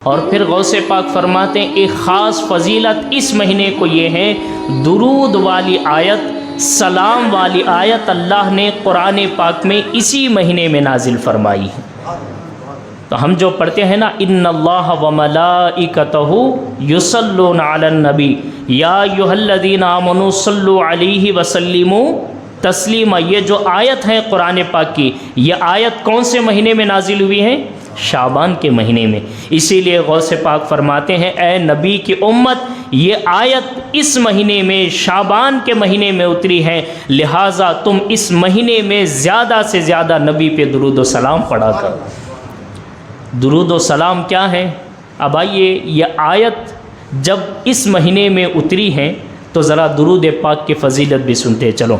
اور پھر غوث پاک فرماتے ہیں ایک خاص فضیلت اس مہینے کو یہ ہے، درود والی آیت، سلام والی آیت اللہ نے قرآن پاک میں اسی مہینے میں نازل فرمائی ہے۔ تو ہم جو پڑھتے ہیں نا ان اللہ وملائکتہ یصلون علی النبی یا ایھا الذین آمنوا صلوا علیہ وسلموا تسلیما، یہ جو آیت ہے قرآن پاک کی، یہ آیت کون سے مہینے میں نازل ہوئی ہے؟ شعبان کے مہینے میں۔ اسی لیے غوث پاک فرماتے ہیں اے نبی کی امت، یہ آیت اس مہینے میں شعبان کے مہینے میں اتری ہے، لہٰذا تم اس مہینے میں زیادہ سے زیادہ نبی پہ درود و سلام پڑھا کرو۔ درود و سلام کیا ہے؟ اب آئیے یہ آیت جب اس مہینے میں اتری ہے تو ذرا درود پاک کی فضیلت بھی سنتے چلو۔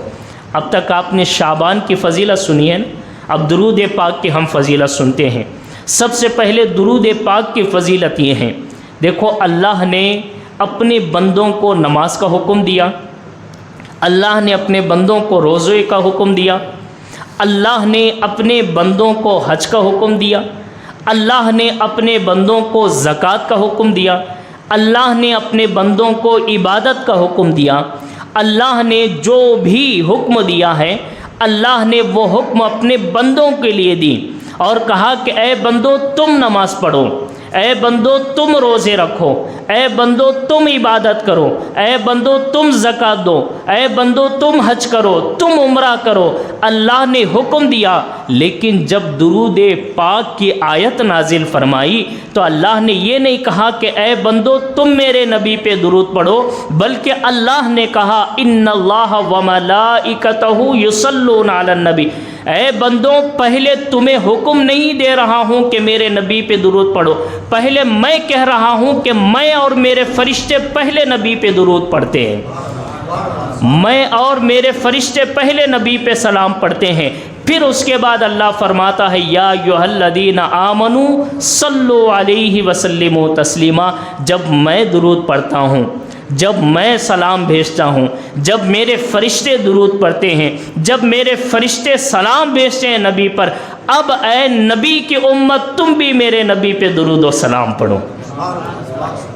اب تک آپ نے شعبان کی فضیلت سنی ہے نا، اب درود پاک کی ہم فضیلت سنتے ہیں۔ سب سے پہلے درود پاک کی فضیلت یہ ہے، دیکھو اللہ نے اپنے بندوں کو نماز کا حکم دیا، اللہ نے اپنے بندوں کو روزے کا حکم دیا، اللہ نے اپنے بندوں کو حج کا حکم دیا، اللہ نے اپنے بندوں کو زکوٰۃ کا حکم دیا، اللہ نے اپنے بندوں کو عبادت کا حکم دیا۔ اللہ نے جو بھی حکم دیا ہے، اللہ نے وہ حکم اپنے بندوں کے لیے دی اور کہا کہ اے بندو تم نماز پڑھو، اے بندو تم روزے رکھو، اے بندو تم عبادت کرو، اے بندو تم زکوٰۃ دو، اے بندو تم حج کرو، تم عمرہ کرو۔ اللہ نے حکم دیا، لیکن جب درود پاک کی آیت نازل فرمائی تو اللہ نے یہ نہیں کہا کہ اے بندو تم میرے نبی پہ درود پڑھو، بلکہ اللہ نے کہا ان اللہ وملائکتہ یصلون علی النبی، اے بندوں پہلے تمہیں حکم نہیں دے رہا ہوں کہ میرے نبی پہ درود پڑھو، پہلے میں کہہ رہا ہوں کہ میں اور میرے فرشتے پہلے نبی پہ درود پڑھتے ہیں، میں اور میرے فرشتے پہلے نبی پہ سلام پڑھتے ہیں۔ پھر اس کے بعد اللہ فرماتا ہے یا ایھا الذین آمنوا صلوا علیہ وسلموا تسلیما، جب میں درود پڑھتا ہوں، جب میں سلام بھیجتا ہوں، جب میرے فرشتے درود پڑھتے ہیں، جب میرے فرشتے سلام بھیجتے ہیں نبی پر، اب اے نبی کی امت تم بھی میرے نبی پہ درود و سلام پڑھو۔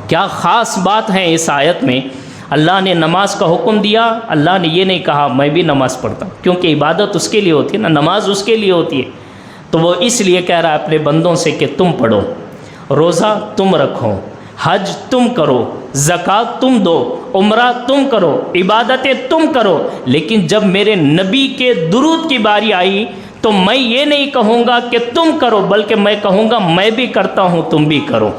کیا خاص بات ہے اس آیت میں، اللہ نے نماز کا حکم دیا، اللہ نے یہ نہیں کہا میں بھی نماز پڑھتا ہوں، کیونکہ عبادت اس کے لیے ہوتی ہے نا، نماز اس کے لیے ہوتی ہے، تو وہ اس لیے کہہ رہا ہے اپنے بندوں سے کہ تم پڑھو، روزہ تم رکھو، حج تم کرو، زکوٰۃ تم دو، عمرہ تم کرو، عبادتیں تم کرو، لیکن جب میرے نبی کے درود کی باری آئی تو میں یہ نہیں کہوں گا کہ تم کرو، بلکہ میں کہوں گا میں بھی کرتا ہوں تم بھی کرو،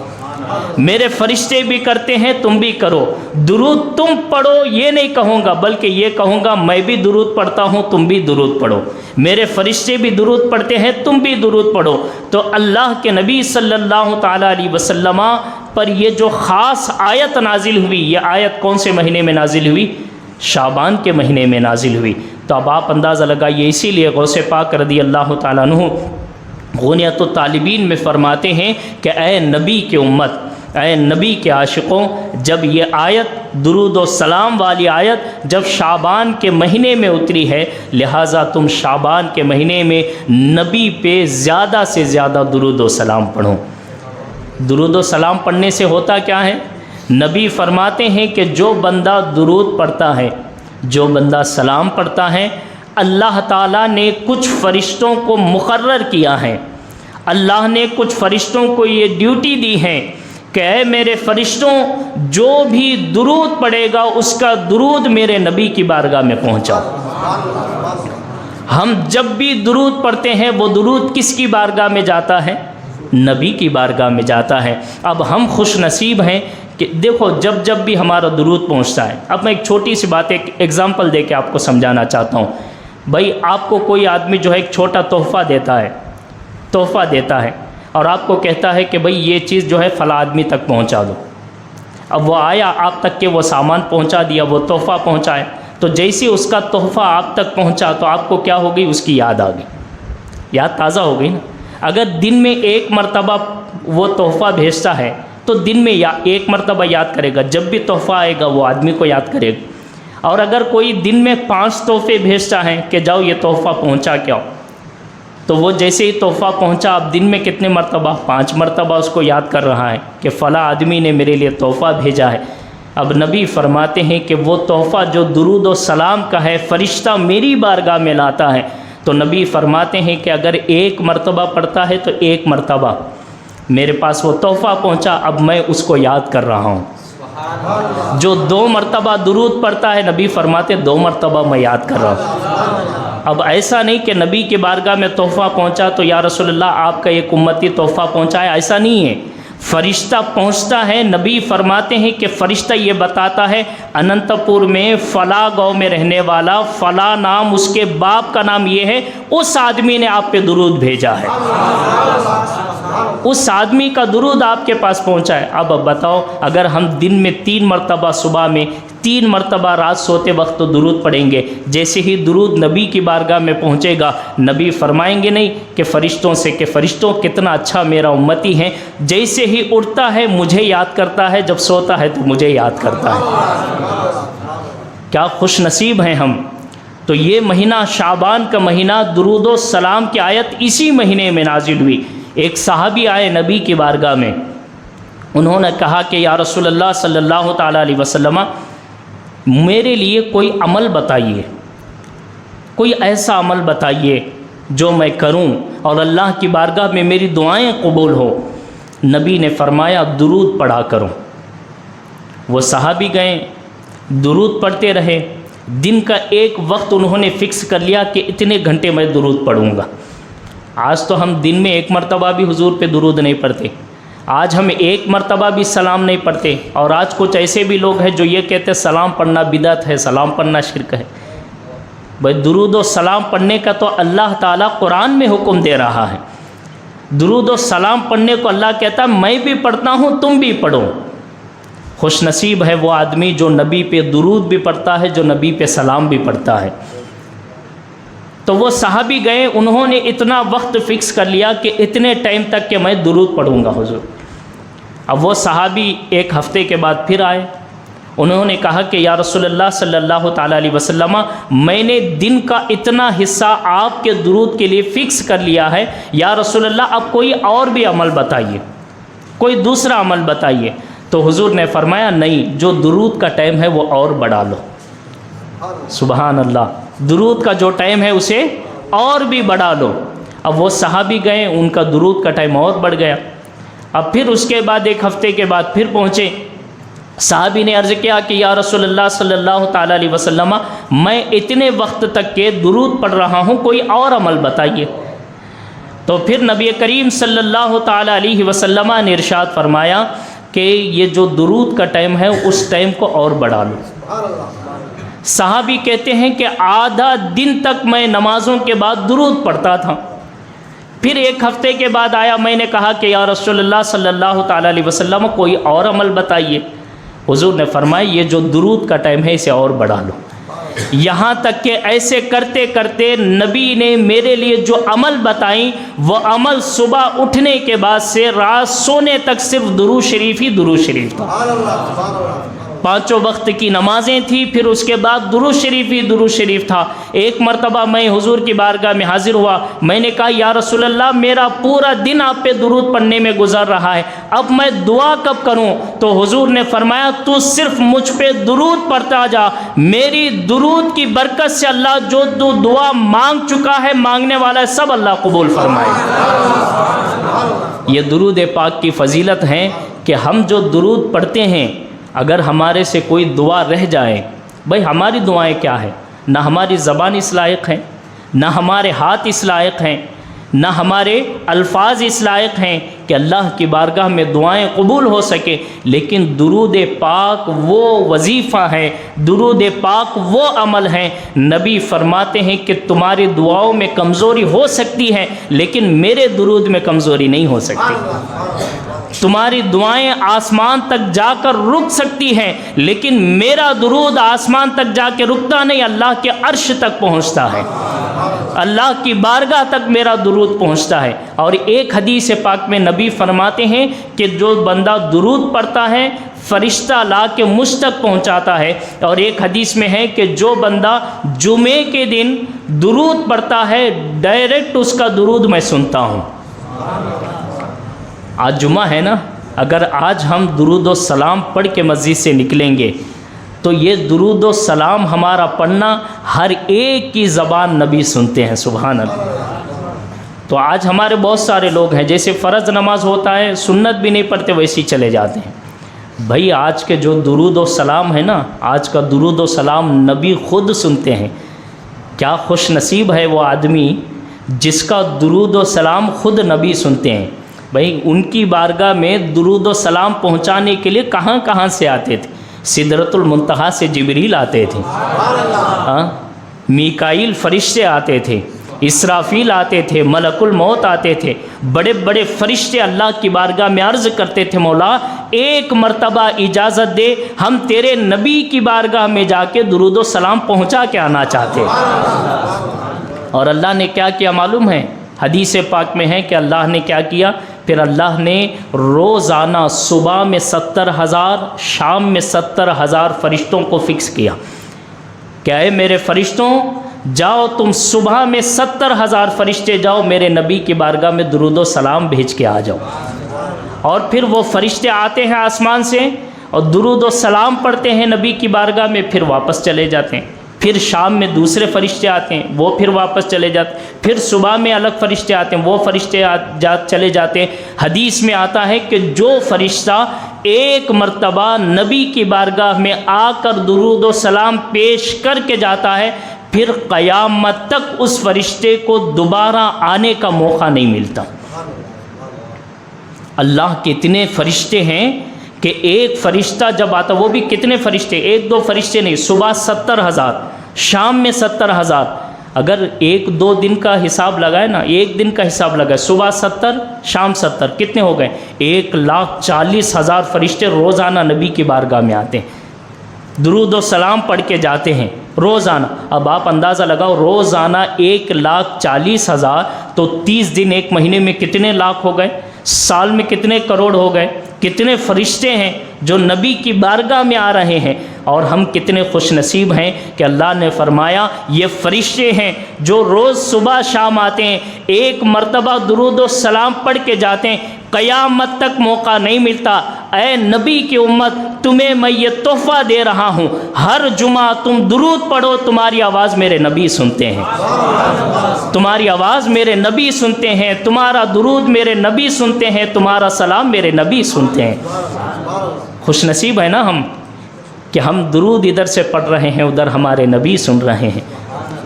میرے فرشتے بھی کرتے ہیں تم بھی کرو، درود تم پڑھو یہ نہیں کہوں گا، بلکہ یہ کہوں گا میں بھی درود پڑھتا ہوں تم بھی درود پڑھو، میرے فرشتے بھی درود پڑھتے ہیں تم بھی درود پڑھو۔ تو اللہ کے نبی صلی اللہ تعالیٰ علیہ وسلم پر یہ جو خاص آیت نازل ہوئی، یہ آیت کون سے مہینے میں نازل ہوئی؟ شعبان کے مہینے میں نازل ہوئی۔ تو اب آپ اندازہ لگائیے، اسی لیے غوث پاک رضی اللہ تعالیٰ عنہ غنیت الطالبین میں فرماتے ہیں کہ اے نبی کی امت، اے نبی کے عاشقوں، جب یہ آیت درود و سلام والی آیت جب شعبان کے مہینے میں اتری ہے، لہٰذا تم شعبان کے مہینے میں نبی پہ زیادہ سے زیادہ درود و سلام پڑھو۔ درود و سلام پڑھنے سے ہوتا کیا ہے؟ نبی فرماتے ہیں کہ جو بندہ درود پڑھتا ہے، جو بندہ سلام پڑھتا ہے، اللہ تعالیٰ نے کچھ فرشتوں کو مقرر کیا ہے، اللہ نے کچھ فرشتوں کو یہ ڈیوٹی دی ہے کہ اے میرے فرشتوں جو بھی درود پڑھے گا اس کا درود میرے نبی کی بارگاہ میں پہنچاؤ۔ ہم جب بھی درود پڑھتے ہیں وہ درود کس کی بارگاہ میں جاتا ہے؟ نبی کی بارگاہ میں جاتا ہے۔ اب ہم خوش نصیب ہیں کہ دیکھو جب بھی ہمارا درود پہنچتا ہے، اب میں ایک چھوٹی سی بات ایک ایگزامپل دے کے آپ کو سمجھانا چاہتا ہوں۔ بھائی آپ کو کوئی آدمی جو ہے ایک چھوٹا تحفہ دیتا ہے اور آپ کو کہتا ہے کہ بھائی یہ چیز جو ہے فلاں آدمی تک پہنچا دو۔ اب وہ آیا آپ تک کہ وہ سامان پہنچا دیا، وہ تحفہ پہنچایا، تو جیسے اس کا تحفہ آپ تک پہنچا تو آپ کو کیا ہو گئی؟ اس کی یاد آ گئی، یاد تازہ ہو گئی نا۔ اگر دن میں ایک مرتبہ وہ تحفہ بھیجتا ہے تو دن میں ایک مرتبہ یاد کرے گا، جب بھی تحفہ آئے گا وہ آدمی کو یاد کرے گا۔ اور اگر کوئی دن میں 5 تحفے بھیجتا ہے کہ جاؤ یہ تحفہ پہنچا کے آؤ، تو وہ جیسے ہی تحفہ پہنچا، اب دن میں کتنے مرتبہ؟ 5 مرتبہ اس کو یاد کر رہا ہے کہ فلاں آدمی نے میرے لیے تحفہ بھیجا ہے۔ اب نبی فرماتے ہیں کہ وہ تحفہ جو درود و سلام کا ہے، فرشتہ میری بارگاہ میں لاتا ہے، تو نبی فرماتے ہیں کہ اگر 1 مرتبہ پڑھتا ہے تو 1 مرتبہ میرے پاس وہ تحفہ پہنچا، اب میں اس کو یاد کر رہا ہوں۔ جو 2 مرتبہ درود پڑھتا ہے، نبی فرماتے 2 مرتبہ میں یاد کر رہا ہوں۔ اب ایسا نہیں کہ نبی کی بارگاہ میں تحفہ پہنچا تو یا رسول اللہ آپ کا ایک امتی تحفہ پہنچائے، ایسا نہیں ہے۔ فرشتہ پہنچتا ہے، نبی فرماتے ہیں کہ فرشتہ یہ بتاتا ہے اننت پور میں فلاں گاؤں میں رہنے والا فلاں نام، اس کے باپ کا نام یہ ہے، اس آدمی نے آپ پہ درود بھیجا ہے، اس آدمی کا درود آپ کے پاس پہنچا ہے۔ اب بتاؤ، اگر ہم دن میں 3 مرتبہ صبح میں، 3 مرتبہ رات سوتے وقت تو درود پڑھیں گے، جیسے ہی درود نبی کی بارگاہ میں پہنچے گا، نبی فرمائیں گے نہیں کہ فرشتوں سے کہ فرشتوں کتنا اچھا میرا امتی ہے، جیسے ہی اٹھتا ہے مجھے یاد کرتا ہے، جب سوتا ہے تو مجھے یاد کرتا ہے۔ کیا خوش نصیب ہیں ہم۔ تو یہ مہینہ شعبان کا مہینہ، درود و سلام کی آیت اسی مہینے میں نازل ہوئی۔ ایک صحابی آئے نبی کی بارگاہ میں، انہوں نے کہا کہ یا رسول اللہ صلی اللہ تعالیٰ علیہ وسلم، میرے لیے کوئی عمل بتائیے، کوئی ایسا عمل بتائیے جو میں کروں اور اللہ کی بارگاہ میں میری دعائیں قبول ہو۔ نبی نے فرمایا درود پڑھا کرو۔ وہ صحابی گئے، درود پڑھتے رہے، دن کا ایک وقت انہوں نے فکس کر لیا کہ اتنے گھنٹے میں درود پڑھوں گا۔ آج تو ہم دن میں 1 مرتبہ بھی حضور پہ درود نہیں پڑھتے، آج ہم 1 مرتبہ بھی سلام نہیں پڑھتے، اور آج کچھ ایسے بھی لوگ ہیں جو یہ کہتے ہیں سلام پڑھنا بدعت ہے، سلام پڑھنا شرک ہے۔ بھائی درود و سلام پڑھنے کا تو اللہ تعالیٰ قرآن میں حکم دے رہا ہے، درود و سلام پڑھنے کو اللہ کہتا ہے میں بھی پڑھتا ہوں تم بھی پڑھو۔ خوش نصیب ہے وہ آدمی جو نبی پہ درود بھی پڑھتا ہے، جو نبی پہ سلام بھی پڑھتا ہے۔ تو وہ صحابی گئے، انہوں نے اتنا وقت فکس کر لیا کہ اتنے ٹائم تک کہ میں درود پڑھوں گا حضور۔ اب وہ صحابی 1 ہفتے کے بعد پھر آئے، انہوں نے کہا کہ یا رسول اللہ صلی اللہ تعالیٰ علیہ وسلم، میں نے دن کا اتنا حصہ آپ کے درود کے لیے فکس کر لیا ہے، یا رسول اللہ اب کوئی اور بھی عمل بتائیے، کوئی دوسرا عمل بتائیے۔ تو حضور نے فرمایا نہیں، جو درود کا ٹائم ہے وہ اور بڑھا لو۔ سبحان اللہ، درود کا جو ٹائم ہے اسے اور بھی بڑھا لو۔ اب وہ صحابی گئے، ان کا درود کا ٹائم اور بڑھ گیا۔ اب پھر اس کے بعد 1 ہفتے کے بعد پھر پہنچے، صحابی نے عرض کیا کہ یا رسول اللہ صلی اللہ تعالیٰ علیہ وسلم، میں اتنے وقت تک کے درود پڑھ رہا ہوں، کوئی اور عمل بتائیے۔ تو پھر نبی کریم صلی اللہ تعالیٰ علیہ وسلم نے ارشاد فرمایا کہ یہ جو درود کا ٹائم ہے اس ٹائم کو اور بڑھا لو۔ صحابی کہتے ہیں کہ آدھا دن تک میں نمازوں کے بعد درود پڑھتا تھا، پھر 1 ہفتے کے بعد آیا، میں نے کہا کہ یا رسول اللہ صلی اللہ تعالیٰ علیہ وسلم کوئی اور عمل بتائیے۔ حضور نے فرمایا یہ جو درود کا ٹائم ہے اسے اور بڑھا لو۔ یہاں تک کہ ایسے کرتے کرتے نبی نے میرے لیے جو عمل بتائیں، وہ عمل صبح اٹھنے کے بعد سے رات سونے تک صرف درود شریف ہی درود شریف تھا۔ 5 وقت کی نمازیں تھیں، پھر اس کے بعد درود شریف ہی درود شریف تھا۔ 1 مرتبہ میں حضور کی بارگاہ میں حاضر ہوا، میں نے کہا یا رسول اللہ میرا پورا دن آپ پہ درود پڑھنے میں گزر رہا ہے، اب میں دعا کب کروں؟ تو حضور نے فرمایا تو صرف مجھ پہ درود پڑھتا جا، میری درود کی برکت سے اللہ جو تو دعا مانگ چکا ہے، مانگنے والا ہے، سب اللہ قبول فرمائے۔ یہ درود پاک کی فضیلت ہے کہ ہم جو درود پڑھتے ہیں، اگر ہمارے سے کوئی دعا رہ جائے، بھائی ہماری دعائیں کیا ہیں؟ نہ ہماری زبان اس لائق ہے، نہ ہمارے ہاتھ اس لائق ہیں، نہ ہمارے الفاظ اس لائق ہیں کہ اللہ کی بارگاہ میں دعائیں قبول ہو سکے، لیکن درود پاک وہ وظیفہ ہے، درود پاک وہ عمل ہے۔ نبی فرماتے ہیں کہ تمہاری دعاؤں میں کمزوری ہو سکتی ہے لیکن میرے درود میں کمزوری نہیں ہو سکتی۔ تمہاری دعائیں آسمان تک جا کر رک سکتی ہیں لیکن میرا درود آسمان تک جا کے رکتا نہیں، اللہ کے عرش تک پہنچتا ہے۔ اللہ کی بارگاہ تک میرا درود پہنچتا ہے۔ اور ایک حدیث پاک میں نبی فرماتے ہیں کہ جو بندہ درود پڑھتا ہے فرشتہ لا کے مجھ تک پہنچاتا ہے، اور ایک حدیث میں ہے کہ جو بندہ جمعے کے دن درود پڑھتا ہے ڈائریکٹ اس کا درود میں سنتا ہوں۔ آج جمعہ ہے نا، اگر آج ہم درود و سلام پڑھ کے مسجد سے نکلیں گے تو یہ درود و سلام ہمارا پڑھنا ہر ایک کی زبان نبی سنتے ہیں، سبحان اللہ۔ تو آج ہمارے بہت سارے لوگ ہیں جیسے فرض نماز ہوتا ہے سنت بھی نہیں پڑھتے ویسے ہی چلے جاتے ہیں۔ بھائی آج کے جو درود و سلام ہے نا، آج کا درود و سلام نبی خود سنتے ہیں۔ کیا خوش نصیب ہے وہ آدمی جس کا درود و سلام خود نبی سنتے ہیں۔ بھائی ان کی بارگاہ میں درود و سلام پہنچانے کے لیے کہاں کہاں سے آتے تھے؟ سدرۃ المنتہا سے جبریل آتے تھے، میکائیل فرشتے آتے تھے، اسرافیل آتے تھے، ملک الموت آتے تھے، بڑے بڑے فرشتے اللہ کی بارگاہ میں عرض کرتے تھے مولا ایک مرتبہ اجازت دے، ہم تیرے نبی کی بارگاہ میں جا کے درود و سلام پہنچا کے آنا چاہتے ہیں۔ اور اللہ نے کیا کیا معلوم ہے؟ حدیث پاک میں ہے کہ اللہ نے کیا کیا؟ پھر اللہ نے روزانہ صبح میں 70,000 شام میں 70,000 فرشتوں کو فکس کیا کہ اے میرے فرشتوں جاؤ تم صبح میں 70,000 فرشتے جاؤ میرے نبی کی بارگاہ میں درود و سلام بھیج کے آ جاؤ۔ اور پھر وہ فرشتے آتے ہیں آسمان سے اور درود و سلام پڑھتے ہیں نبی کی بارگاہ میں، پھر واپس چلے جاتے ہیں۔ پھر شام میں دوسرے فرشتے آتے ہیں وہ پھر واپس چلے جاتے ہیں، پھر صبح میں الگ فرشتے آتے ہیں وہ فرشتے چلے جاتے ہیں۔ حدیث میں آتا ہے کہ جو فرشتہ ایک مرتبہ نبی کی بارگاہ میں آ کر درود و سلام پیش کر کے جاتا ہے پھر قیامت تک اس فرشتے کو دوبارہ آنے کا موقع نہیں ملتا۔ اللہ کے اتنے فرشتے ہیں کہ ایک فرشتہ جب آتا وہ بھی کتنے فرشتے، ایک دو فرشتے نہیں، صبح 70,000 شام میں 70,000۔ اگر ایک دو دن کا حساب لگائے نا، ایک دن کا حساب لگائے، صبح 70 شام 70 کتنے ہو گئے؟ 1,40,000 فرشتے روزانہ نبی کی بارگاہ میں آتے ہیں، درود و سلام پڑھ کے جاتے ہیں روزانہ۔ اب آپ اندازہ لگاؤ روزانہ 1,40,000 تو 30 دن ایک مہینے میں کتنے لاکھ ہو گئے، سال میں کتنے کروڑ ہو گئے، کتنے فرشتے ہیں جو نبی کی بارگاہ میں آ رہے ہیں۔ اور ہم کتنے خوش نصیب ہیں کہ اللہ نے فرمایا یہ فرشتے ہیں جو روز صبح شام آتے ہیں، ایک مرتبہ درود و سلام پڑھ کے جاتے ہیں، قیامت تک موقع نہیں ملتا۔ اے نبی کی امت تمہیں میں یہ تحفہ دے رہا ہوں، ہر جمعہ تم درود پڑھو، تمہاری آواز میرے نبی سنتے ہیں، تمہاری آواز میرے نبی سنتے ہیں، تمہارا درود میرے نبی سنتے ہیں، تمہارا سلام میرے نبی سنتے ہیں۔ خوش نصیب ہے نا ہم کہ ہم درود ادھر سے پڑھ رہے ہیں ادھر ہمارے نبی سن رہے ہیں،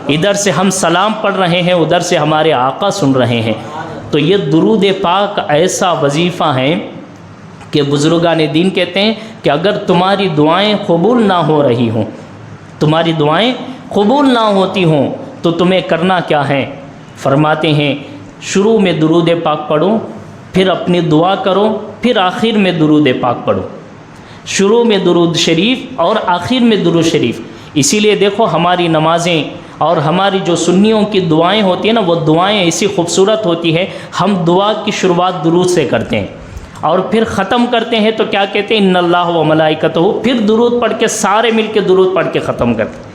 ادھر سے ہم سلام پڑھ رہے ہیں ادھر سے ہمارے آقا سن رہے ہیں۔ تو یہ درود پاک ایسا وظیفہ ہے کہ بزرگان دین کہتے ہیں کہ اگر تمہاری دعائیں قبول نہ ہو رہی ہوں، تمہاری دعائیں قبول نہ ہوتی ہوں تو تمہیں کرنا کیا ہے؟ فرماتے ہیں شروع میں درود پاک پڑھو، پھر اپنی دعا کرو، پھر آخر میں درود پاک پڑھو۔ شروع میں درود شریف اور آخر میں درود شریف۔ اسی لیے دیکھو ہماری نمازیں اور ہماری جو سنیوں کی دعائیں ہوتی ہیں نا، وہ دعائیں ایسی خوبصورت ہوتی ہیں۔ ہم دعا کی شروعات درود سے کرتے ہیں اور پھر ختم کرتے ہیں تو کیا کہتے ہیں؟ ان اللہ و ملائکتہ، پھر درود پڑھ کے سارے مل کے درود پڑھ کے ختم کرتے ہیں۔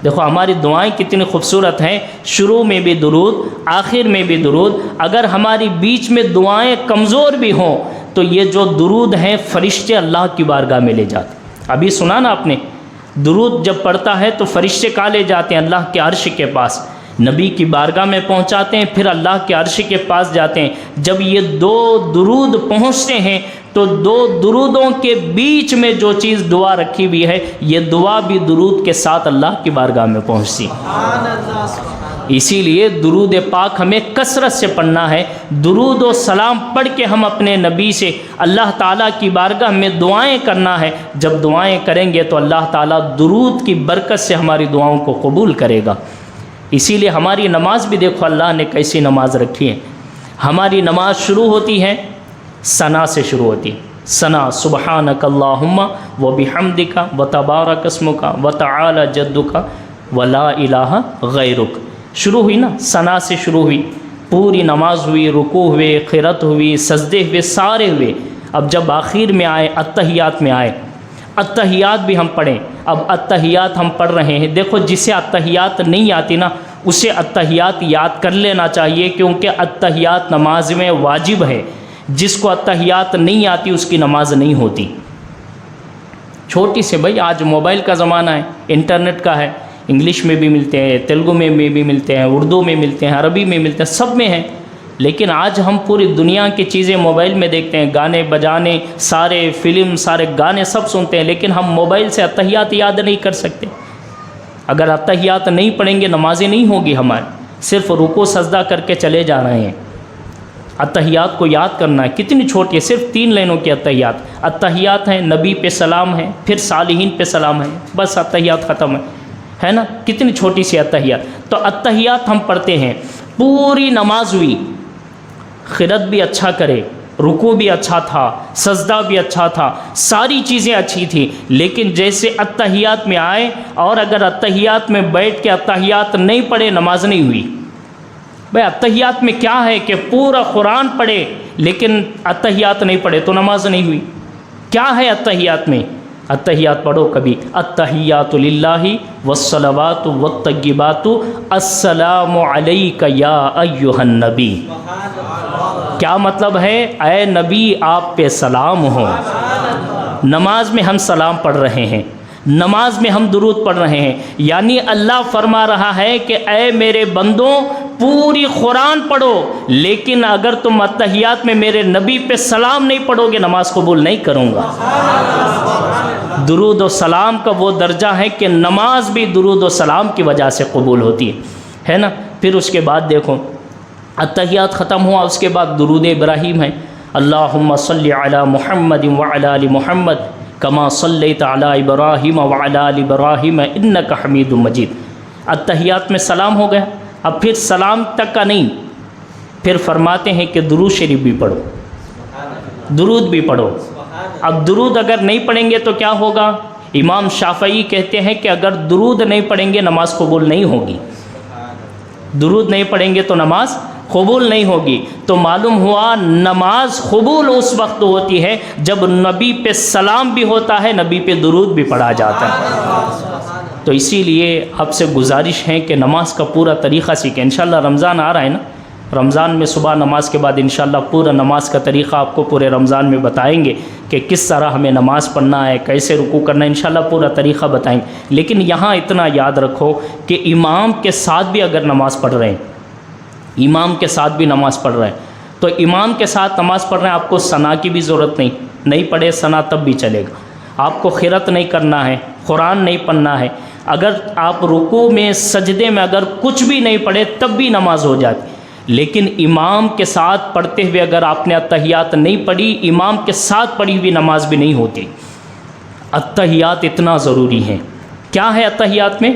دیکھو ہماری دعائیں کتنی خوبصورت ہیں، شروع میں بھی درود آخر میں بھی درود۔ اگر ہماری بیچ میں دعائیں کمزور بھی ہوں تو یہ جو درود ہیں فرشتے اللہ کی بارگاہ میں لے جاتے ہیں۔ ابھی سنا نا آپ نے، درود جب پڑھتا ہے تو فرشتے کہاں لے جاتے ہیں؟ اللہ کے عرش کے پاس، نبی کی بارگاہ میں پہنچاتے ہیں، پھر اللہ کے عرش کے پاس جاتے ہیں۔ جب یہ دو درود پہنچتے ہیں تو دو درودوں کے بیچ میں جو چیز دعا رکھی ہوئی ہے یہ دعا بھی درود کے ساتھ اللہ کی بارگاہ میں پہنچتی ہے۔ اسی لیے درود پاک ہمیں کثرت سے پڑھنا ہے، درود و سلام پڑھ کے ہم اپنے نبی سے اللہ تعالیٰ کی بارگاہ میں دعائیں کرنا ہے۔ جب دعائیں کریں گے تو اللہ تعالیٰ درود کی برکت سے ہماری دعاؤں کو قبول کرے گا۔ اسی لیے ہماری نماز بھی دیکھو اللہ نے کیسی نماز رکھی ہے۔ ہماری نماز شروع ہوتی ہے ثنا سے شروع ہوتی ہے، ثنا سبحانک اللہم و بحمدک و تبارک اسمک و تعالی جدک و لا الہ غیرک۔ شروع ہوئی نا، ثنا سے شروع ہوئی، پوری نماز ہوئی، رکوع ہوئے، قرات ہوئی، سجدے ہوئے، سارے ہوئے۔ اب جب آخر میں آئے، اتحیات میں آئے، اتحیات بھی ہم پڑھیں۔ اب اتحیات ہم پڑھ رہے ہیں، دیکھو جسے اتحیات نہیں آتی نا اسے اتحیات یاد کر لینا چاہیے، کیونکہ اتحیات نماز میں واجب ہے۔ جس کو اتحیات نہیں آتی اس کی نماز نہیں ہوتی۔ چھوٹی سے بھائی، آج موبائل کا زمانہ ہے، انٹرنیٹ کا ہے، انگلش میں بھی ملتے ہیں، تیلگو میں بھی ملتے ہیں، اردو میں ملتے ہیں، عربی میں ملتے ہیں، سب میں ہیں۔ لیکن آج ہم پوری دنیا کی چیزیں موبائل میں دیکھتے ہیں، گانے بجانے، سارے فلم، سارے گانے سب سنتے ہیں، لیکن ہم موبائل سے اتحیات یاد نہیں کر سکتے۔ اگر اتحیات نہیں پڑھیں گے نمازیں نہیں ہوگی ہماری، صرف رکوع سجدہ کر کے چلے جا رہے ہیں۔ اتحیات کو یاد کرنا ہے، کتنی چھوٹی ہے، صرف 3 لائنوں کی اتحیات۔ اتحیات ہیں، نبی پہ سلام ہے، پھر صالحین پہ سلام ہے، بس اتحیات ختم ہے نا، کتنی چھوٹی سی اتحیات۔ تو اتحیات ہم پڑھتے ہیں، پوری نماز ہوئی، قرات بھی اچھا کرے، رکوع بھی اچھا تھا، سجدہ بھی اچھا تھا، ساری چیزیں اچھی تھیں، لیکن جیسے اتحیات میں آئے اور اگر اتحیات میں بیٹھ کے اتحیات نہیں پڑھے نماز نہیں ہوئی۔ بھائی اتحیات میں کیا ہے کہ پورا قرآن پڑھے لیکن اتحیات نہیں پڑھے تو نماز نہیں ہوئی۔ کیا ہے اتحیات میں؟ اتحیات پڑھو کبھی، التحیات للہ والصلوات والطیبات السلام علیک یا ایھا النبی۔ کیا مطلب ہے؟ اے نبی آپ پہ سلام ہو۔ نماز میں ہم سلام پڑھ رہے ہیں، نماز میں ہم درود پڑھ رہے ہیں، یعنی اللہ فرما رہا ہے کہ اے میرے بندوں پوری قرآن پڑھو، لیکن اگر تم اتحیات میں میرے نبی پہ سلام نہیں پڑھو گے نماز قبول نہیں کروں گا۔ درود و سلام کا وہ درجہ ہے کہ نماز بھی درود و سلام کی وجہ سے قبول ہوتی ہے نا۔ پھر اس کے بعد دیکھو اتحیات ختم ہوا، اس کے بعد درود ابراہیم ہے، اللہم صلی علی محمد وعلی آل محمد کما صلیت علی ابراہیم وعلی آل ابراہیم انک حمید مجید۔ اتحیات میں سلام ہو گیا، اب پھر سلام تک کا نہیں، پھر فرماتے ہیں کہ درود شریف بھی پڑھو، درود بھی پڑھو۔ اب درود اگر نہیں پڑھیں گے تو کیا ہوگا؟ امام شافعی کہتے ہیں کہ اگر درود نہیں پڑھیں گے نماز قبول نہیں ہوگی، درود نہیں پڑھیں گے تو نماز قبول نہیں ہوگی۔ تو معلوم ہوا نماز قبول اس وقت ہوتی ہے جب نبی پہ سلام بھی ہوتا ہے، نبی پہ درود بھی پڑھا جاتا ہے۔ تو اسی لیے آپ سے گزارش ہے کہ نماز کا پورا طریقہ سیکھیں۔ انشاءاللہ رمضان آ رہا ہے نا، رمضان میں صبح نماز کے بعد انشاءاللہ پورا نماز کا طریقہ آپ کو پورے رمضان میں بتائیں گے کہ کس طرح ہمیں نماز پڑھنا ہے، کیسے رکوع کرنا ہے، انشاءاللہ پورا طریقہ بتائیں گے۔ لیکن یہاں اتنا یاد رکھو کہ امام کے ساتھ بھی اگر نماز پڑھ رہے ہیں، امام کے ساتھ بھی نماز پڑھ رہے ہیں تو امام کے ساتھ نماز پڑھ رہے ہیں، آپ کو ثنا کی بھی ضرورت نہیں پڑھے ثنا تب بھی چلے گا۔ آپ کو قرات نہیں کرنا ہے، قرآن نہیں پڑھنا ہے، اگر آپ رکوع میں سجدے میں اگر کچھ بھی نہیں پڑھے تب بھی نماز ہو جاتی۔ لیکن امام کے ساتھ پڑھتے ہوئے اگر آپ نے اتحیات نہیں پڑھی، امام کے ساتھ پڑھی ہوئی نماز بھی نہیں ہوتی۔ اتحیات اتنا ضروری ہیں۔ کیا ہے اتحیات میں؟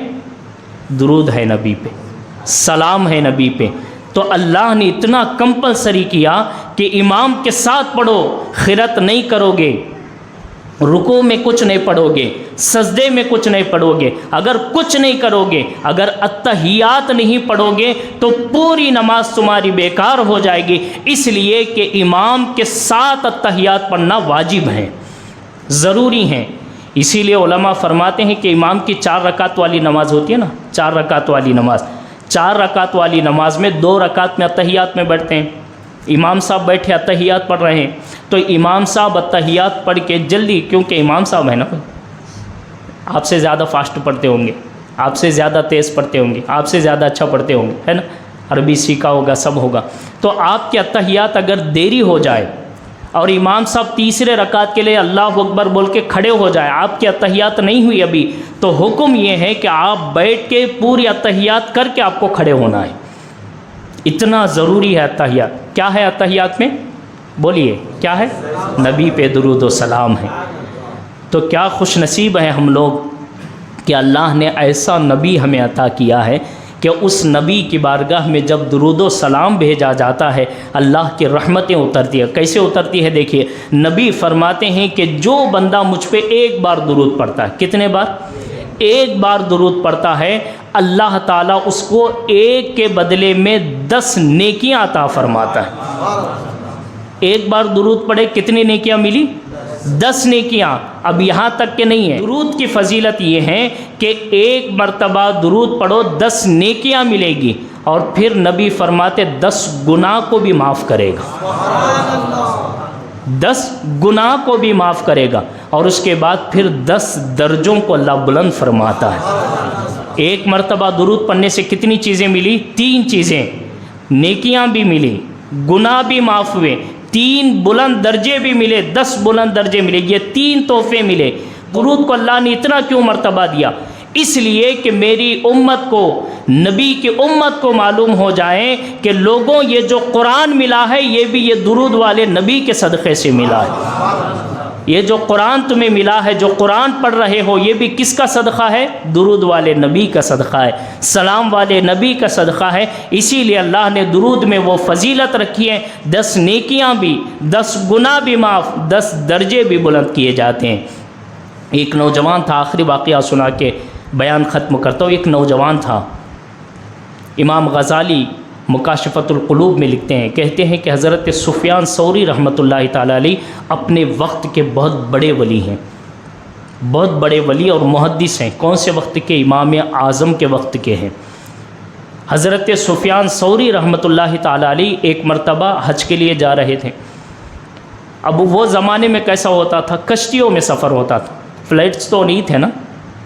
درود ہے نبی پہ، سلام ہے نبی پہ۔ تو اللہ نے اتنا کمپلسری کیا کہ امام کے ساتھ پڑھو، قرات نہیں کرو گے، رکوع میں کچھ نہیں پڑھو گے، سجدے میں کچھ نہیں پڑھو گے، اگر کچھ نہیں کرو گے، اگر اتحیات نہیں پڑھو گے تو پوری نماز تمہاری بیکار ہو جائے گی۔ اس لیے کہ امام کے ساتھ اتحیات پڑھنا واجب ہے، ضروری ہیں۔ اسی لیے علماء فرماتے ہیں کہ امام کی 4 رکعت والی نماز ہوتی ہے نا، 4 رکعت والی نماز، 4 رکعت والی نماز میں 2 رکعت میں اتحیات میں بیٹھتے ہیں، امام صاحب بیٹھے اتحیات پڑھ رہے ہیں تو امام صاحب اتحیات پڑھ کے جلدی، کیونکہ امام صاحب ہے نا، آپ سے زیادہ فاسٹ پڑھتے ہوں گے، آپ سے زیادہ تیز پڑھتے ہوں گے، آپ سے زیادہ اچھا پڑھتے ہوں گے، ہے نا، عربی سیکھا ہوگا، سب ہوگا۔ تو آپ کے اتحیات اگر دیری ہو جائے اور امام صاحب تیسرے رکعت کے لیے اللہ اکبر بول کے کھڑے ہو جائے، آپ کی اتحیات نہیں ہوئی ابھی، تو حکم یہ ہے کہ آپ بیٹھ کے پوری اتحیات کر کے آپ کو کھڑے ہونا ہے۔ اتنا ضروری ہے اتحیات۔ کیا ہے اتحیات میں؟ بولیے کیا ہے؟ نبی پہ درود و سلام ہے۔ تو کیا خوش نصیب ہیں ہم لوگ کہ اللہ نے ایسا نبی ہمیں عطا کیا ہے کہ اس نبی کی بارگاہ میں جب درود و سلام بھیجا جاتا ہے اللہ کی رحمتیں اترتی ہیں۔ کیسے اترتی ہے دیکھیے، نبی فرماتے ہیں کہ جو بندہ مجھ پہ ایک بار درود پڑھتا ہے، کتنے بار؟ ایک بار درود پڑھتا ہے، اللہ تعالیٰ اس کو ایک کے بدلے میں 10 نیکیاں عطا فرماتا ہے۔ ایک بار درود پڑھے کتنی نیکیاں ملی؟ 10 نیکیاں۔ اب یہاں تک کہ نہیں ہے، درود کی فضیلت یہ ہے کہ ایک مرتبہ درود پڑھو 10 نیکیاں ملے گی، اور پھر نبی فرماتے 10 گناہ کو بھی معاف کرے گا، 10 گناہ کو بھی معاف کرے گا، اور اس کے بعد پھر 10 درجوں کو اللہ بلند فرماتا ہے۔ ایک مرتبہ درود پڑھنے سے کتنی چیزیں ملی؟ 3 چیزیں، نیکیاں بھی ملی، گناہ بھی معاف ہوئے، 3 بلند درجے بھی ملے، 10 بلند درجے ملے، یہ 3 تحفے ملے۔ درود کو اللہ نے اتنا کیوں مرتبہ دیا؟ اس لیے کہ میری امت کو، نبی کی امت کو معلوم ہو جائے کہ لوگوں یہ جو قرآن ملا ہے یہ بھی یہ درود والے نبی کے صدقے سے ملا ہے۔ یہ جو قرآن تمہیں ملا ہے، جو قرآن پڑھ رہے ہو، یہ بھی کس کا صدقہ ہے؟ درود والے نبی کا صدقہ ہے، سلام والے نبی کا صدقہ ہے۔ اسی لیے اللہ نے درود میں وہ فضیلت رکھی ہے، 10 نیکیاں بھی، 10 گناہ بھی معاف، 10 درجے بھی بلند کیے جاتے ہیں۔ ایک نوجوان تھا، آخری واقعہ سنا کے بیان ختم کرتا ہوں۔ ایک نوجوان تھا، امام غزالی مکاشفۃ القلوب میں لکھتے ہیں، کہتے ہیں کہ حضرت سفیان ثوری رحمۃ اللہ تعالیٰ علیہ اپنے وقت کے بہت بڑے ولی ہیں، بہت بڑے ولی اور محدث ہیں۔ کون سے وقت کے؟ امام اعظم کے وقت کے ہیں۔ حضرت سفیان ثوری رحمۃ اللہ تعالیٰ علیہ ایک مرتبہ حج کے لیے جا رہے تھے۔ اب وہ زمانے میں کیسا ہوتا تھا؟ کشتیوں میں سفر ہوتا تھا، فلائٹس تو نہیں تھے نا،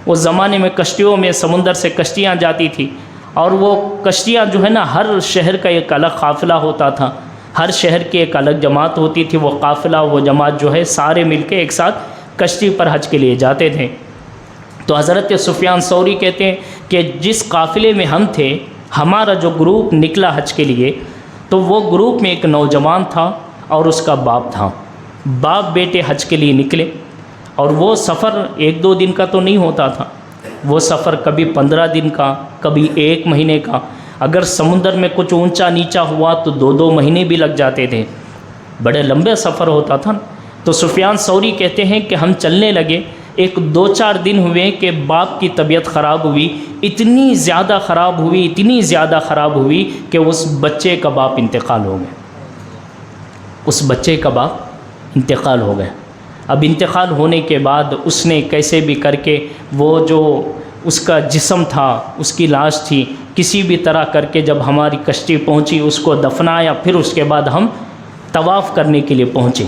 اس زمانے میں کشتیوں میں سمندر سے کشتیاں جاتی تھی، اور وہ کشتیاں جو ہے نا ہر شہر کا ایک الگ قافلہ ہوتا تھا، ہر شہر کی ایک الگ جماعت ہوتی تھی، وہ قافلہ وہ جماعت جو ہے سارے مل کے ایک ساتھ کشتی پر حج کے لیے جاتے تھے۔ تو حضرت سفیان ثوری کہتے ہیں کہ جس قافلے میں ہم تھے، ہمارا جو گروپ نکلا حج کے لیے، تو وہ گروپ میں ایک نوجوان تھا اور اس کا باپ تھا۔ باپ بیٹے حج کے لیے نکلے، اور وہ سفر 1-2 دن کا تو نہیں ہوتا تھا، وہ سفر کبھی 15 دن کا، کبھی 1 مہینے کا، اگر سمندر میں کچھ اونچا نیچا ہوا تو 2-2 مہینے بھی لگ جاتے تھے، بڑے لمبے سفر ہوتا تھا۔ تو سفیان ثوری کہتے ہیں کہ ہم چلنے لگے، ایک 2-4 دن ہوئے کہ باپ کی طبیعت خراب ہوئی، اتنی زیادہ خراب ہوئی، اتنی زیادہ خراب ہوئی کہ اس بچے کا باپ انتقال ہو گیا، اس بچے کا باپ انتقال ہو گیا۔ اب انتقال ہونے کے بعد اس نے کیسے بھی کر کے وہ جو اس کا جسم تھا، اس کی لاش تھی، کسی بھی طرح کر کے جب ہماری کشتی پہنچی اس کو دفنایا، پھر اس کے بعد ہم طواف کرنے کے لیے پہنچے۔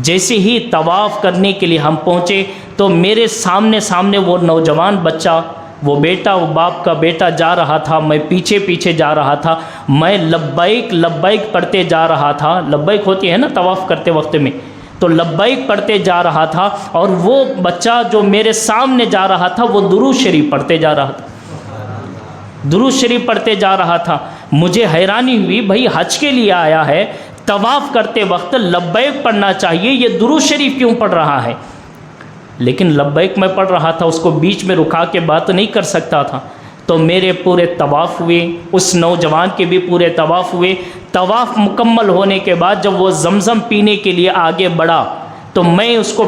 جیسے ہی طواف کرنے کے لیے ہم پہنچے تو میرے سامنے وہ نوجوان بچہ، وہ بیٹا، وہ باپ کا بیٹا جا رہا تھا، میں پیچھے پیچھے جا رہا تھا، میں لبیک لبیک پڑھتے جا رہا تھا۔ لبیک ہوتی ہے نا طواف کرتے وقت میں، تو لبیک پڑھتے جا رہا تھا، اور وہ بچہ جو میرے سامنے جا رہا تھا وہ درود شریف پڑھتے جا رہا تھا، درود شریف پڑھتے جا رہا تھا۔ مجھے حیرانی ہوئی، بھائی حج کے لیے آیا ہے، طواف کرتے وقت لبیک پڑھنا چاہیے، یہ درود شریف کیوں پڑھ رہا ہے؟ لیکن لبیک میں پڑھ رہا تھا، اس کو بیچ میں رکا کے بات نہیں کر سکتا تھا۔ تو میرے پورے طواف ہوئے، اس نوجوان کے بھی پورے طواف ہوئے۔ طواف مکمل ہونے کے بعد جب وہ زمزم پینے کے لیے آگے بڑھا تو میں اس کو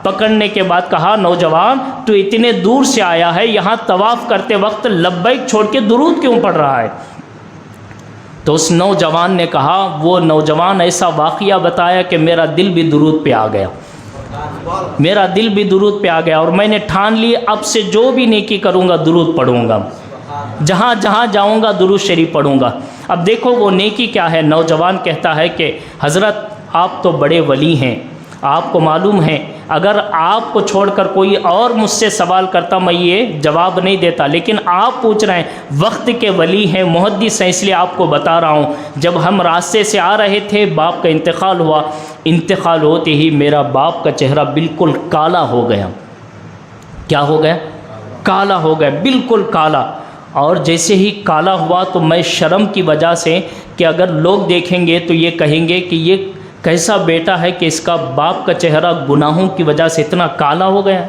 پکڑنے کے بعد کہا، نوجوان تو اتنے دور سے آیا ہے، یہاں طواف کرتے وقت لبیک چھوڑ کے درود کیوں پڑھ رہا ہے؟ تو اس نوجوان نے کہا، وہ نوجوان ایسا واقعہ بتایا کہ میرا دل بھی درود پہ آ گیا، میرا دل بھی درود پہ آ گیا، اور میں نے ٹھان لی اب سے جو بھی نیکی کروں گا درود پڑھوں گا، جہاں جہاں جاؤں گا درود شریف پڑھوں گا۔ اب دیکھو وہ نیکی کیا ہے۔ نوجوان کہتا ہے کہ حضرت آپ تو بڑے ولی ہیں، آپ کو معلوم ہے اگر آپ کو چھوڑ کر کوئی اور مجھ سے سوال کرتا میں یہ جواب نہیں دیتا، لیکن آپ پوچھ رہے ہیں، وقت کے ولی ہیں، محدث ہیں، اس لیے آپ کو بتا رہا ہوں۔ جب ہم راستے سے آ رہے تھے باپ کا انتقال ہوا، انتقال ہوتے ہی میرا باپ کا چہرہ بالکل کالا ہو گیا۔ کیا ہو گیا؟ کالا ہو گیا، بالکل کالا۔ اور جیسے ہی کالا ہوا تو میں شرم کی وجہ سے کہ اگر لوگ دیکھیں گے تو یہ کہیں گے کہ یہ کیسا بیٹا ہے کہ اس کا باپ کا چہرہ گناہوں کی وجہ سے اتنا کالا ہو گیا،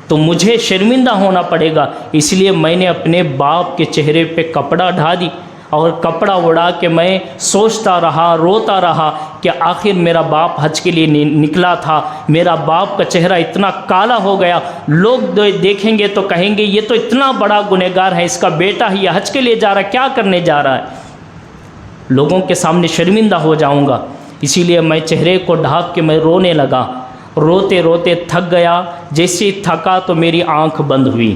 تو مجھے شرمندہ ہونا پڑے گا، اس لیے میں نے اپنے باپ کے چہرے پہ کپڑا ڈھا دی اور کپڑا اڑا کے میں سوچتا رہا، روتا رہا کہ آخر میرا باپ حج کے لیے نکلا تھا، میرا باپ کا چہرہ اتنا کالا ہو گیا، لوگ دیکھیں گے تو کہیں گے یہ تو اتنا بڑا گنہگار ہے، اس کا بیٹا ہی حج کے لیے جا رہا ہے، کیا کرنے جا رہا ہے، لوگوں کے سامنے شرمندہ ہو جاؤں گا۔ اسی لیے میں چہرے کو ڈھانپ کے میں رونے لگا، روتے روتے تھک گیا۔ جیسے تھکا تو میری آنکھ بند ہوئی،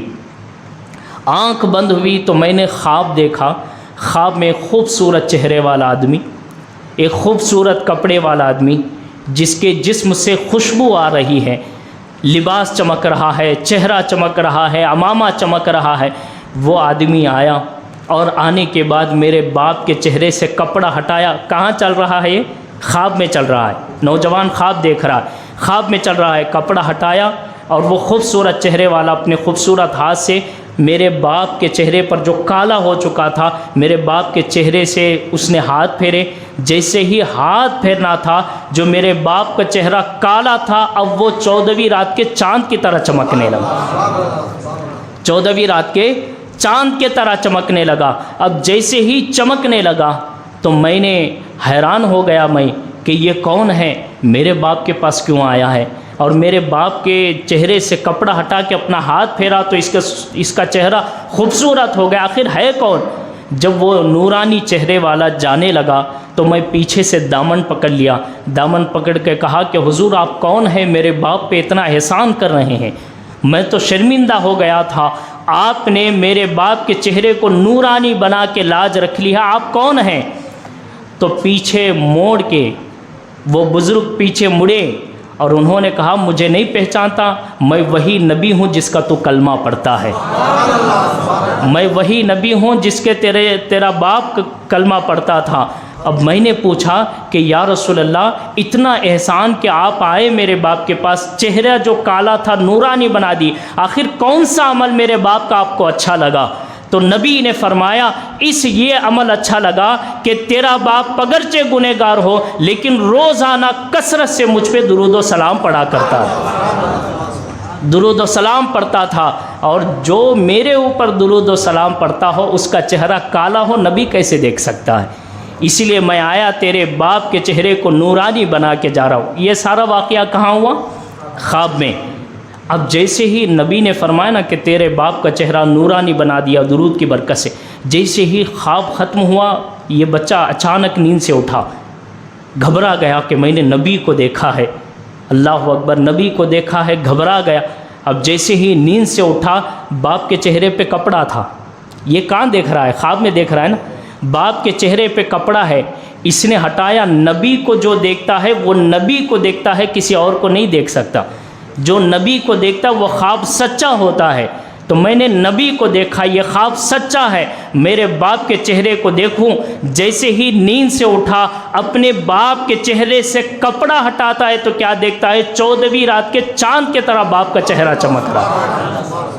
آنکھ بند ہوئی تو میں نے خواب دیکھا۔ خواب میں خوبصورت چہرے والا آدمی، ایک خوبصورت کپڑے والا آدمی جس کے جسم سے خوشبو آ رہی ہے، لباس چمک رہا ہے، چہرہ چمک رہا ہے، عمامہ چمک رہا ہے، وہ آدمی آیا اور آنے کے بعد میرے باپ کے چہرے سے کپڑا ہٹایا۔ کہاں چل رہا ہے؟ یہ خواب میں چل رہا ہے، نوجوان خواب دیکھ رہا ہے، خواب میں چل رہا ہے، کپڑا ہٹایا اور وہ خوبصورت چہرے والا اپنے خوبصورت ہاتھ سے میرے باپ کے چہرے پر جو کالا ہو چکا تھا، میرے باپ کے چہرے سے اس نے ہاتھ پھیرے۔ جیسے ہی ہاتھ پھیرنا تھا، جو میرے باپ کا چہرہ کالا تھا اب وہ 14ویں رات کے چاند کی طرح چمکنے لگا، 14ویں رات کے چاند کی طرح چمکنے لگا۔ اب جیسے ہی چمکنے لگا تو میں نے حیران ہو گیا میں کہ یہ کون ہے، میرے باپ کے پاس کیوں آیا ہے، اور میرے باپ کے چہرے سے کپڑا ہٹا کے اپنا ہاتھ پھیرا تو اس کا چہرہ خوبصورت ہو گیا، آخر ہے کون؟ جب وہ نورانی چہرے والا جانے لگا تو میں پیچھے سے دامن پکڑ لیا، دامن پکڑ کے کہا کہ حضور آپ کون ہیں، میرے باپ پہ اتنا احسان کر رہے ہیں، میں تو شرمندہ ہو گیا تھا، آپ نے میرے باپ کے چہرے کو نورانی بنا کے لاج رکھ لیا، آپ کون ہیں؟ تو پیچھے موڑ کے وہ بزرگ پیچھے مڑے اور انہوں نے کہا مجھے نہیں پہچانتا، میں وہی نبی ہوں جس کا تو کلمہ پڑھتا ہے، میں وہی نبی ہوں جس کے تیرا باپ کلمہ پڑھتا تھا۔ اب میں نے پوچھا کہ یا رسول اللہ اتنا احسان کہ آپ آئے میرے باپ کے پاس، چہرہ جو کالا تھا نورانی بنا دی، آخر کون سا عمل میرے باپ کا آپ کو اچھا لگا؟ تو نبی نے فرمایا یہ عمل اچھا لگا کہ تیرا باپ اگرچہ گنہگار ہو لیکن روزانہ کثرت سے مجھ پہ درود و سلام پڑھا کرتا ہے، درود و سلام پڑھتا تھا، اور جو میرے اوپر درود و سلام پڑھتا ہو اس کا چہرہ کالا ہو نبی کیسے دیکھ سکتا ہے؟ اسی لیے میں آیا تیرے باپ کے چہرے کو نورانی بنا کے جا رہا ہوں۔ یہ سارا واقعہ کہاں ہوا؟ خواب میں۔ اب جیسے ہی نبی نے فرمایا نا کہ تیرے باپ کا چہرہ نورانی بنا دیا درود کی برکت سے، جیسے ہی خواب ختم ہوا یہ بچہ اچانک نیند سے اٹھا، گھبرا گیا کہ میں نے نبی کو دیکھا ہے، اللہ اکبر، نبی کو دیکھا ہے، گھبرا گیا۔ اب جیسے ہی نیند سے اٹھا باپ کے چہرے پہ کپڑا تھا، یہ کہاں دیکھ رہا ہے؟ خواب میں دیکھ رہا ہے نا، باپ کے چہرے پہ کپڑا ہے، اس نے ہٹایا۔ نبی کو جو دیکھتا ہے وہ نبی کو دیکھتا ہے، کسی اور کو نہیں دیکھ سکتا، جو نبی کو دیکھتا وہ خواب سچا ہوتا ہے۔ تو میں نے نبی کو دیکھا، یہ خواب سچا ہے، میرے باپ کے چہرے کو دیکھوں۔ جیسے ہی نیند سے اٹھا اپنے باپ کے چہرے سے کپڑا ہٹاتا ہے تو کیا دیکھتا ہے؟ 14ویں رات کے چاند کی طرح باپ کا چہرہ چمک رہا ہے۔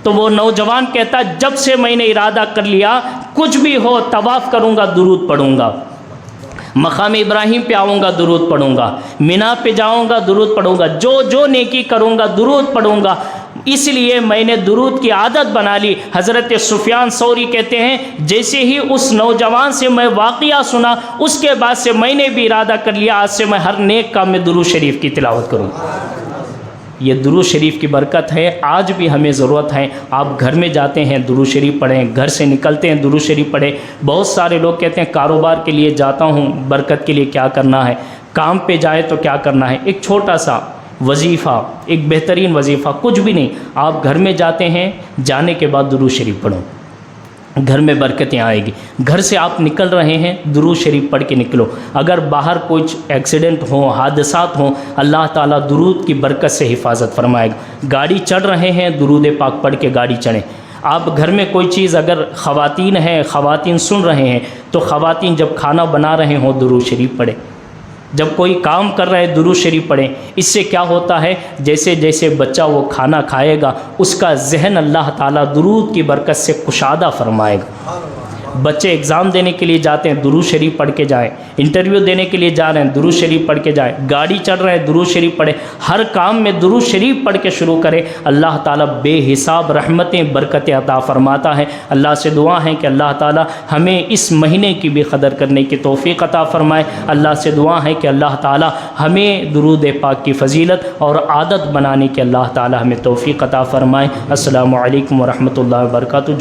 تو وہ نوجوان کہتا جب سے میں نے ارادہ کر لیا کچھ بھی ہو طواف کروں گا، درود پڑھوں گا، مقام ابراہیم پہ آؤں گا درود پڑھوں گا، مینا پہ جاؤں گا درود پڑھوں گا، جو نیکی کروں گا درود پڑھوں گا۔ اس لیے میں نے درود کی عادت بنا لی۔ حضرت سفیان ثوری کہتے ہیں جیسے ہی اس نوجوان سے میں واقعہ سنا اس کے بعد سے میں نے بھی ارادہ کر لیا آج سے میں ہر نیک کام میں درود شریف کی تلاوت کروں۔ یہ درود شریف کی برکت ہے، آج بھی ہمیں ضرورت ہے۔ آپ گھر میں جاتے ہیں درود شریف پڑھیں، گھر سے نکلتے ہیں درود شریف پڑھیں۔ بہت سارے لوگ کہتے ہیں کاروبار کے لیے جاتا ہوں، برکت کے لیے کیا کرنا ہے، کام پہ جائے تو کیا کرنا ہے؟ ایک چھوٹا سا وظیفہ، ایک بہترین وظیفہ، کچھ بھی نہیں، آپ گھر میں جاتے ہیں، جانے کے بعد درود شریف پڑھو، گھر میں برکتیں آئے گی۔ گھر سے آپ نکل رہے ہیں درود شریف پڑھ کے نکلو۔ اگر باہر کچھ ایکسیڈنٹ ہوں، حادثات ہوں، اللہ تعالیٰ درود کی برکت سے حفاظت فرمائے گا۔ گاڑی چڑھ رہے ہیں درود پاک پڑھ کے گاڑی چڑھیں۔ آپ گھر میں کوئی چیز، اگر خواتین ہیں، خواتین سن رہے ہیں تو خواتین جب کھانا بنا رہے ہوں درود شریف پڑھیں، جب کوئی کام کر رہے درود شریف پڑھیں۔ اس سے کیا ہوتا ہے؟ جیسے جیسے بچہ وہ کھانا کھائے گا اس کا ذہن اللہ تعالیٰ درود کی برکت سے کشادہ فرمائے گا۔ بچے ایگزام دینے کے لیے جاتے ہیں درود شریف پڑھ کے جائیں، انٹرویو دینے کے لیے جا رہے ہیں درود شریف پڑھ کے جائیں، گاڑی چل رہے ہیں درود شریف پڑھیں، ہر کام میں درود شریف پڑھ کے شروع کریں، اللہ تعالیٰ بے حساب رحمتیں برکتیں عطا فرماتا ہے۔ اللہ سے دعا ہے کہ اللہ تعالیٰ ہمیں اس مہینے کی بھی قدر کرنے کی توفیق عطا فرمائے۔ اللہ سے دعا ہے کہ اللہ تعالیٰ ہمیں درود پاک کی فضیلت اور عادت بنانے کے اللہ تعالیٰ ہمیں توفیق عطا فرمائے۔ السلام علیکم ورحمۃ اللہ وبرکاتہ۔